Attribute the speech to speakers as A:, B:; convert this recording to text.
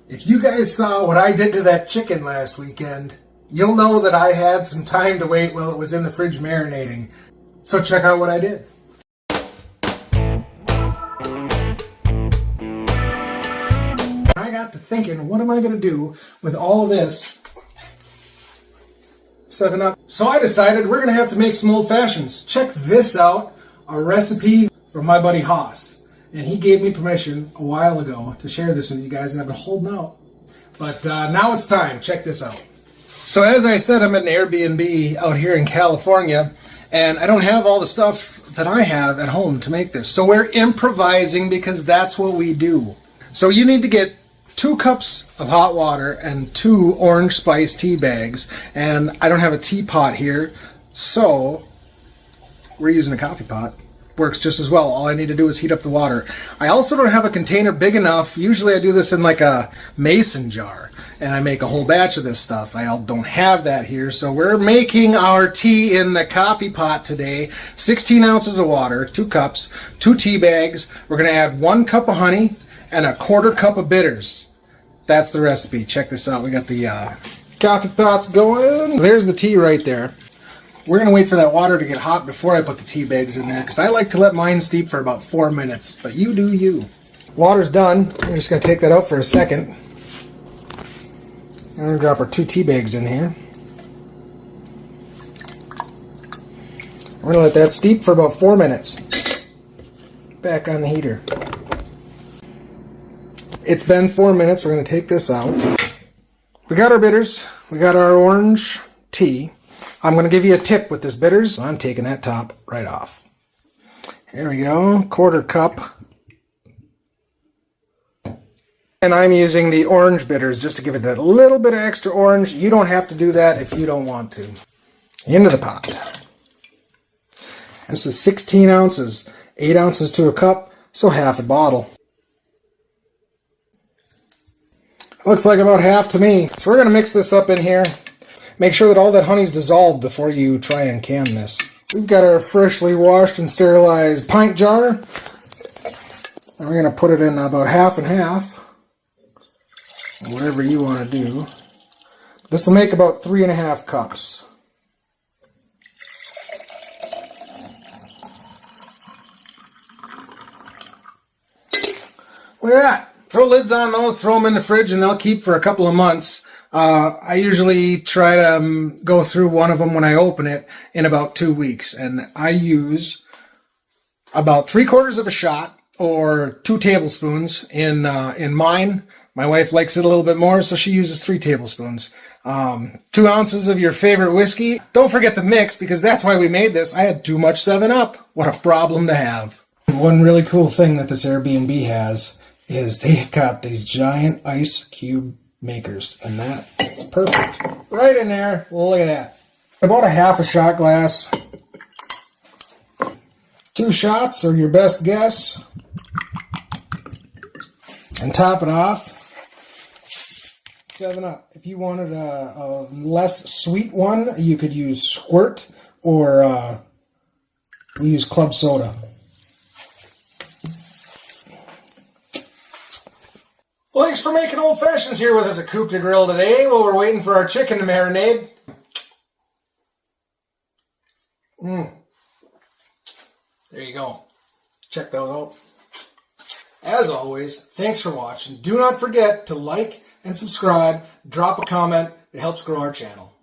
A: If you guys saw what I did to that chicken last weekend, you'll know that I had some time to wait while it was in the fridge marinating. So check out what I did. I got to thinking, what am I going to do with all of this 7-Up? So I decided we're going to have to make some old fashions. Check this out, a recipe from my buddy Haas. And he gave me permission a while ago to share this with you guys, and I've been holding out. But now it's time. Check this out. So as I said, I'm at an Airbnb out here in California, and I don't have all the stuff that I have at home to make this. So we're improvising because that's what we do. So you need to get 2 cups of hot water and 2 orange spice tea bags. And I don't have a teapot here, so we're using a coffee pot. Works just as well. All I need to do is heat up the water. I also don't have a container big enough. Usually I do this in like a mason jar, and I make a whole batch of this stuff. I don't have that here, so we're making our tea in the coffee pot today. 16 ounces of water, 2 cups, 2 tea bags. We're going to add 1 cup of honey and a 1/4 cup of bitters. That's the recipe. Check this out. We got the coffee pots going. There's the tea right there. We're going to wait for that water to get hot before I put the tea bags in there, because I like to let mine steep for about 4 minutes, but you do you. Water's done. We're just going to take that out for a second. I'm going to drop our 2 tea bags in here. We're going to let that steep for about 4 minutes. Back on the heater. It's been 4 minutes. We're going to take this out. We got our bitters. We got our orange tea. I'm going to give you a tip with this bitters. I'm taking that top right off. Here we go, 1/4 cup. And I'm using the orange bitters just to give it that little bit of extra orange. You don't have to do that if you don't want to. Into the pot. This is 16 ounces, 8 ounces to a cup, so half a bottle. Looks like about half to me. So we're going to mix this up in here. Make sure that all that honey's dissolved before you try and can this. We've got our freshly washed and sterilized pint jar. And we're going to put it in about half and half. Whatever you want to do. This will make about 3.5 cups. Look at that. Throw lids on those, throw them in the fridge, and they'll keep for a couple of months. I usually try to go through one of them when I open it in about 2 weeks, and I use about 3/4 of a shot or 2 tablespoons in mine. My wife likes it a little bit more, so she uses 3 tablespoons. 2 ounces of your favorite whiskey. Don't forget the mix, because that's why we made this. I had too much 7-Up. What a problem to have. One really cool thing that this Airbnb has is they've got these giant ice cube makers, and that's perfect. Right in there. Look at that. About a half a shot glass. 2 shots are your best guess. And top it off. 7-Up. If you wanted a less sweet one, you could use Squirt, or we use club soda. Well, thanks for making old fashions here with us at Coupe de Grill today while we're waiting for our chicken to marinate. There you go. Check those out. As always, thanks for watching. Do not forget to like and subscribe, drop a comment. It helps grow our channel.